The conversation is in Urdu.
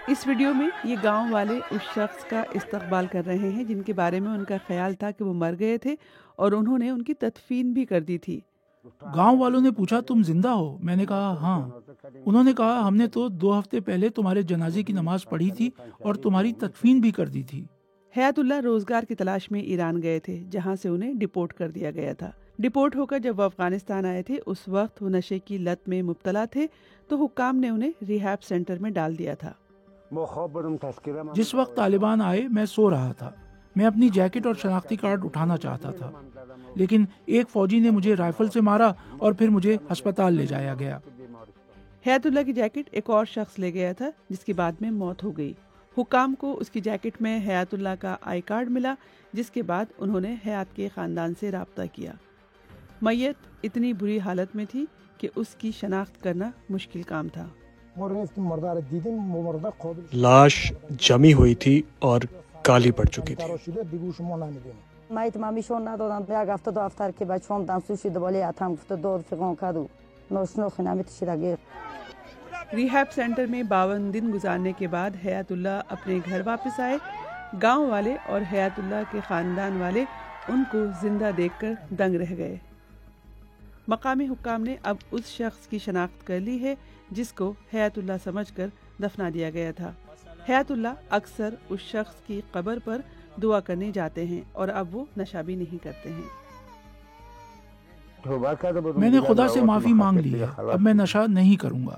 اس ویڈیو میں یہ گاؤں والے اس شخص کا استقبال کر رہے ہیں جن کے بارے میں ان کا خیال تھا کہ وہ مر گئے تھے اور انہوں نے ان کی تدفین بھی کر دی تھی۔ گاؤں والوں نے پوچھا تم زندہ ہو؟ میں نے کہا ہاں۔ انہوں نے کہا ہم نے تو 2 ہفتے پہلے تمہارے جنازے کی نماز پڑھی تھی اور تمہاری تدفین بھی کر دی تھی۔ حیات اللہ روزگار کی تلاش میں ایران گئے تھے جہاں سے انہیں ڈپورٹ کر دیا گیا تھا۔ ڈپورٹ ہو کر جب وہ افغانستان آئے تھے اس وقت وہ نشے کی لت میں مبتلا تھے تو حکام نے انہیں ریہیب سینٹر میں ڈال دیا تھا۔ جس وقت طالبان آئے میں سو رہا تھا۔ میں اپنی جیکٹ اور شناختی کارڈ اٹھانا چاہتا تھا لیکن ایک فوجی نے مجھے رائفل سے مارا اور پھر مجھے ہسپتال لے جایا گیا۔ حیات اللہ کی جیکٹ ایک اور شخص لے گیا تھا جس کی بعد میں موت ہو گئی۔ حکام کو اس کی جیکٹ میں حیات اللہ کا آئی کارڈ ملا جس کے بعد انہوں نے حیات کے خاندان سے رابطہ کیا۔ میت اتنی بری حالت میں تھی کہ اس کی شناخت کرنا مشکل کام تھا۔ لاش جمی ہوئی تھی اور کالی پڑ چکی تھی۔ ریہیب سینٹر میں 52 دن گزارنے کے بعد حیات اللہ اپنے گھر واپس آئے۔ گاؤں والے اور حیات اللہ کے خاندان والے ان کو زندہ دیکھ کر دنگ رہ گئے۔ مقامی حکام نے اب اس شخص کی شناخت کر لی ہے جس کو حیات اللہ سمجھ کر دفنا دیا گیا تھا۔ حیات اللہ اکثر اس شخص کی قبر پر دعا کرنے جاتے ہیں اور اب وہ نشہ بھی نہیں کرتے ہیں۔ میں نے خدا سے معافی مانگ لی ہے، اب میں نشہ نہیں کروں گا۔